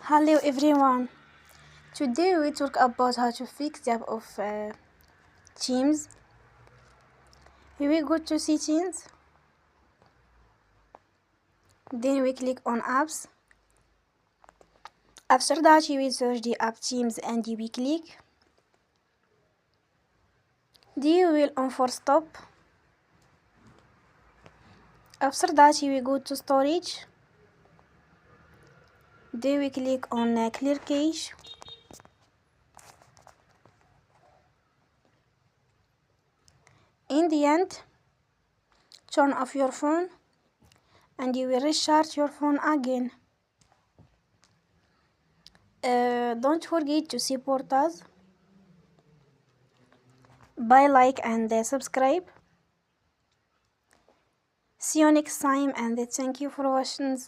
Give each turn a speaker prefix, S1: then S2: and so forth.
S1: Hello everyone. Today we talk about how to fix the app of Teams. Here we go to settings. Then we click on apps. After that you will search the app Teams and you will click. Then you will on force stop. After that you will go to storage. Then we click on clear cache. In the end, turn off your phone and you will restart your phone again. Don't forget to support us by like and subscribe. See you next time and thank you for watching.